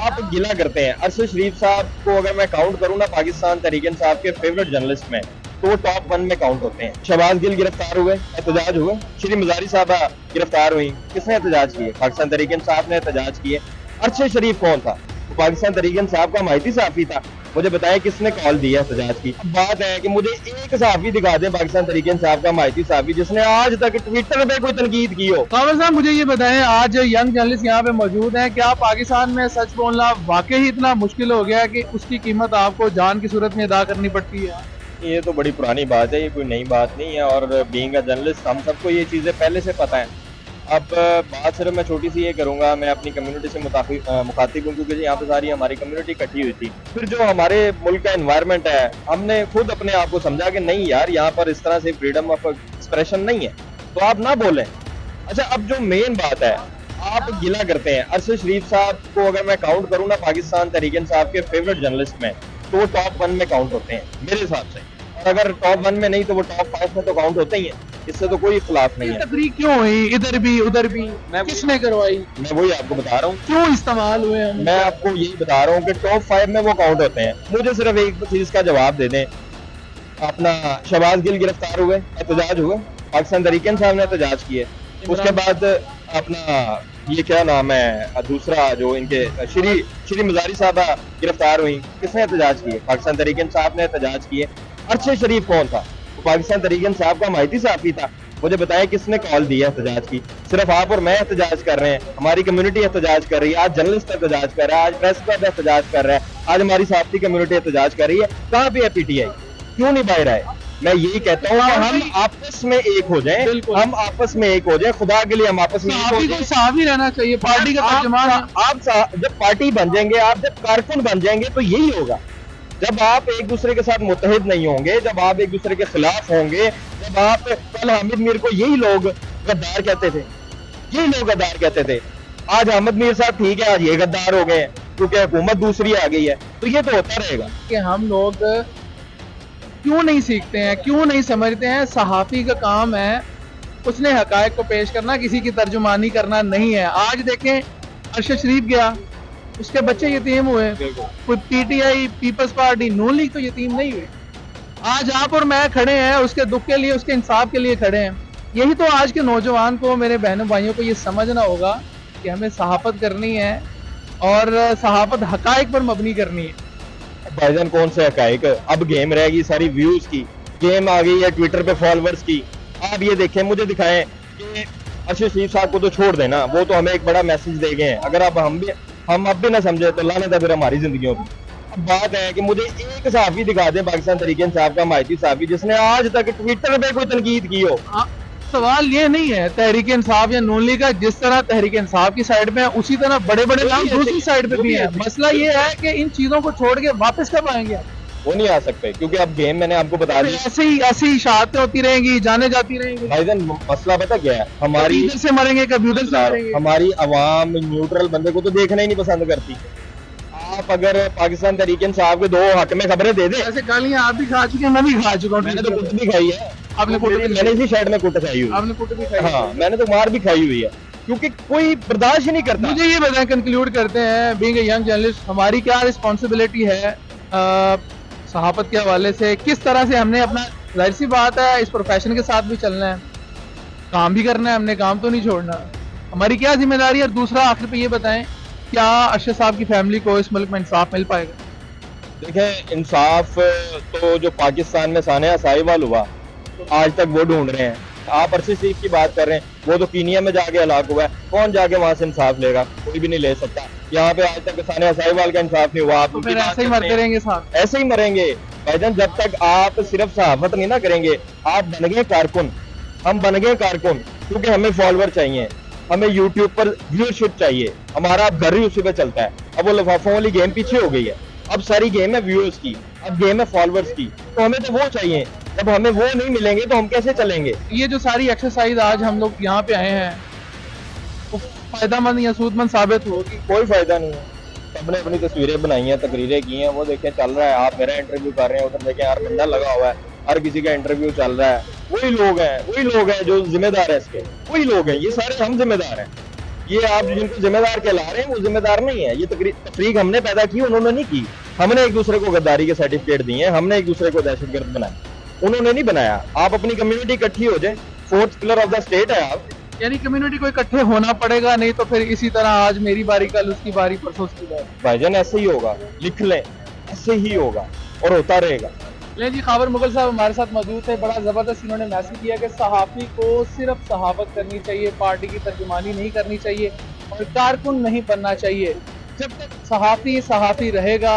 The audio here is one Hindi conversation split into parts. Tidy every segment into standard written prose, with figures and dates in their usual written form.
आप गिला करते हैं अरशद शरीफ साहब को, अगर मैं काउंट करूं ना पाकिस्तान तहरीक इंसाफ के फेवरेट जर्नलिस्ट में, तो वो टॉप 1 में काउंट होते हैं। शहबाज गिल गिरफ्तार हुए, एहतजाज हुए। श्री मजारी साहबा गिरफ्तार हुई, किसने एहतजाज किए? पाकिस्तान तहरीक इंसाफ ने एहतजाज किए। अरशद शरीफ कौन था? तो पाकिस्तान तहरीक इंसाफ का माहिती सहाफी था। मुझे बताया किसने कॉल दी है एहतजाज की। अब बात है कि मुझे एक सहाफी दिखा दें पाकिस्तान तहरीक इंसाफ का माहिती सहाफी जिसने आज तक ट्विटर पे कोई तनकीद की हो। कावल साहब, मुझे ये बताएं, आज यंग जर्नलिस्ट यहाँ पे मौजूद हैं, क्या पाकिस्तान में सच बोलना वाकई ही इतना मुश्किल हो गया है कि उसकी कीमत आपको जान की सूरत में अदा करनी पड़ती है? ये तो बड़ी पुरानी बात है, ये कोई नई बात नहीं है। और बीइंग अ जर्नलिस्ट हम सबको ये चीज़ें पहले से पता है। अब बात सिर्फ मैं छोटी सी ये करूंगा, मैं अपनी कम्युनिटी से मुखातिब हूँ, क्योंकि यहाँ पे सारी हमारी कम्युनिटी इकट्ठी हुई थी। फिर जो हमारे मुल्क का एनवायरनमेंट है, हमने खुद अपने आप को समझा कि नहीं यार, यहाँ पर इस तरह से फ्रीडम ऑफ एक्सप्रेशन नहीं है, तो आप ना बोलें। अच्छा, अब जो मेन बात है, आप गिला करते हैं अरशद शरीफ साहब को, अगर मैं काउंट करूँ ना पाकिस्तान तहरीक इंसाफ के फेवरेट जर्नलिस्ट में, तो वो टॉप 1 में काउंट होते हैं मेरे हिसाब से। और अगर टॉप 1 में नहीं तो वो टॉप 5 में तो काउंट होते ही हैं। इससे तो कोई इख्तिलाफ नहीं है। तकरीर क्यों हुई, इधर भी उधर भी, किसने करवाई? मैं वही आपको बता रहा हूँ, क्यों इस्तेमाल हुए हम? मैं आपको यही बता रहा हूँ कि टॉप 5 में वो काउंट होते हैं। मुझे सिर्फ एक चीज का जवाब दे दें। अपना शहबाज गिल गिरफ्तार हुए, एहतजाज हुए, पाकिस्तान तहरीक इंसाफ ने एहतजाज किए। उसके बाद अपना ये क्या नाम है दूसरा, जो इनके श्री मजारी साहबा गिरफ्तार हुई, किसने एहतजाज किए? पाकिस्तान तहरीक इंसाफ ने एहतजाज किए। अरशद शरीफ कौन था? वो पाकिस्तान तहरीक इंसाफ का माहिती सहाफी था। मुझे बताया किसने कॉल दी है एहतजाज की? सिर्फ आप और मैं एहतजाज कर रहे हैं, हमारी कम्युनिटी एहतजाज कर रही है, आज जर्नलिस्ट एहतजाज कर रहा है, आज प्रेस क्लब एहतजाज कर रहा है, आज हमारी सहाफती कम्युनिटी एहतजाज कर रही है। कहाँ पे है पीटीआई? क्यों नहीं बाहर आए? मैं यही कहता हूँ कि हम आपस में एक हो जाएं, हम आपस में एक हो जाएं, खुदा के लिए हम आपस में एक हो जाएं। साफ ही रहना चाहिए, पार्टी का तर्जुमान। आप जब पार्टी बन जाएंगे, आप जब कारकुन बन जाएंगे, तो यही होगा। जब आप एक दूसरे के साथ मुत्तहिद नहीं होंगे, जब आप एक दूसरे के खिलाफ होंगे, जब आप, कल हामिद मीर को यही लोग गद्दार कहते थे, यही लोग गद्दार कहते थे। आज हामिद मीर साहब ठीक है, आज ये गद्दार हो गए हैं क्योंकि हुकूमत दूसरी आ गई है। तो ये तो होता रहेगा कि हम लोग क्यों नहीं सीखते हैं, क्यों नहीं समझते हैं? सहाफी का काम है उसने हकायक को पेश करना, किसी की तर्जुमानी करना नहीं है। आज देखें, अरशद शरीफ गया, उसके बच्चे यतीम हुए। कोई पीटीआई, पीपल्स पार्टी, नून लीग तो यतीम नहीं हुए। आज आप और मैं खड़े हैं उसके दुख के लिए, उसके इंसाफ के लिए खड़े हैं। यही तो आज के नौजवान को, मेरे बहनों भाइयों को ये समझना होगा कि हमें सहाफत करनी है और सहाफत हकायक पर मबनी करनी है। भाईजान, कौन से हकायक? अब गेम रहेगी सारी व्यूज की, गेम आ गई है ट्विटर पे फॉलोअर्स की। आप ये देखें, मुझे दिखाएं कि अरशद शरीफ साहब को तो छोड़ देना, वो तो हमें एक बड़ा मैसेज दे गए हैं। अगर अब हम अब भी ना समझे तो लानत है फिर हमारी जिंदगियों में। अब बात है कि मुझे एक सहाफी दिखा दे पाकिस्तान तहरीक इंसाफ का माहिती सहाफी जिसने आज तक ट्विटर पे कोई तनकीद की हो। सवाल ये नहीं है तहरीक इंसाफ या नून लीग का, जिस तरह तहरीक इंसाफ की साइड में है उसी तरह बड़े बड़े नाम दूसरी साइड पे भी है। मसला ये है कि इन चीजों को छोड़ के वापस कब आएंगे? वो नहीं आ सकते, क्योंकि अब गेम मैंने आपको बता दी, ऐसे ही शहादतें होती रहेंगी, जाने जाती रहेंगी। भाईजान, मसला पता क्या है? हमारी इधर से मरेंगे, कभी उधर से मरेंगे। हमारी आवाम न्यूट्रल बंदे को तो देखना ही नहीं पसंद करती। आप अगर पाकिस्तान तहरीक इंसाफ के दो हक में खबरें दे दे, ऐसे गालियां आप भी खा चुके हैं, मैं भी खा चुका हूँ। मैंने तो कुट भी खाई है। आपने कुट भी, मैंने इसी साइड में कुट खाई हुई, आपने कुट भी खाई? हाँ, मैंने तो मार भी खाई हुई है, क्योंकि कोई बर्दाश्त ही नहीं करता। मुझे ये बताएं, कंक्लूड करते हैं, बीइंग अ यंग जर्नलिस्ट, हमारी क्या रिस्पॉन्सिबिलिटी है सहाफत के हवाले से? किस तरह से हमने अपना, जाहिर सी बात है इस प्रोफेशन के साथ भी चलना है, काम भी करना है, हमने काम तो नहीं छोड़ना। हमारी क्या जिम्मेदारी है? और दूसरा, आखिर पे ये बताएं, क्या अरशद साहब की फैमिली को इस मुल्क में इंसाफ मिल पाएगा? देखें, इंसाफ तो जो पाकिस्तान में सानिया साहिवाल हुआ, आज तक वो ढूंढ रहे हैं। आप अरशद शरीफ की बात कर रहे हैं, वो तो कीनिया में जाके हलाक हुआ है, कौन जाके वहां से इंसाफ लेगा? कोई भी नहीं ले सकता। यहाँ पे आज तक सानिया साहिवाल का इंसाफ नहीं हुआ। आप तो फिर ऐसे ही मरते रहेंगे साहब, ऐसे ही मरेंगे भाईजान, जब तक आप सिर्फ सहाफत नहीं ना करेंगे। आप बन गए कारकुन, हम बन गए कारकुन, क्योंकि हमें फॉलोअर चाहिए, हमें यूट्यूब पर व्यूअरशिप चाहिए, हमारा घर ही उसी पे चलता है। अब वो लिफाफों वाली गेम पीछे हो गई है, अब सारी गेम है व्यूअर्स की, अब गेम है फॉलोअर्स की। तो हमें तो वो चाहिए, जब हमें वो नहीं मिलेंगे तो हम कैसे चलेंगे? ये जो सारी एक्सरसाइज आज हम लोग यहाँ पे आए हैं, वो फायदामंद या सूदमंद साबित होगी? कोई फायदा नहीं है। सबने अपनी तस्वीरें बनाई हैं, तकरीरें की हैं, वो देखें चल रहा है। आप मेरा इंटरव्यू कर रहे हैं, उधर देखें यार बंदा लगा हुआ है, हर किसी का इंटरव्यू चल रहा है। वही लोग हैं जो जिम्मेदार है इसके, वही लोग हैं, ये सारे हम जिम्मेदार हैं। ये आप जिनको जिम्मेदार कहला रहे हैं वो जिम्मेदार नहीं है। ये तफरीक हमने पैदा की, उन्होंने नहीं की। हमने एक दूसरे को गद्दारी के सर्टिफिकेट दिए हैं, हमने एक दूसरे को दहशतगर्द बनाया, उन्होंने नहीं बनाया। आप अपनी कम्युनिटी इकट्ठी हो जाए, fourth pillar of the state है आप। यानी कम्युनिटी को इकट्ठे होना पड़ेगा, नहीं तो फिर इसी तरह आज मेरी बारी, कल उसकी बारी, परसों उसकी बारी। भाईजान ऐसे ही होगा, लिख लें, ऐसे ही होगा और होता रहेगा। ले जी, खाबर मुगल साहब हमारे साथ मौजूद थे। बड़ा ज़बरदस्त इन्होंने मैसेज दिया कि सहाफ़ी को सिर्फ सहाफ़त करनी चाहिए, पार्टी की तर्जुमानी नहीं करनी चाहिए और कारकुन नहीं बनना चाहिए। जब तक सहाफ़ी सहाफ़ी रहेगा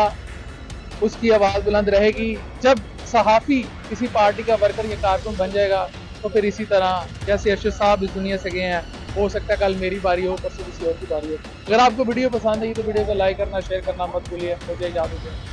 उसकी आवाज़ बुलंद रहेगी। जब सहाफ़ी किसी पार्टी का वर्कर या कारकुन बन जाएगा तो फिर इसी तरह जैसे अरशद साहब इस दुनिया से गए हैं, हो सकता है कल मेरी बारी हो, परसों किसी और की बारी हो। अगर आपको वीडियो पसंद आई तो वीडियो को लाइक करना, शेयर करना मत भूलिए। मुझे इजाज़त दें।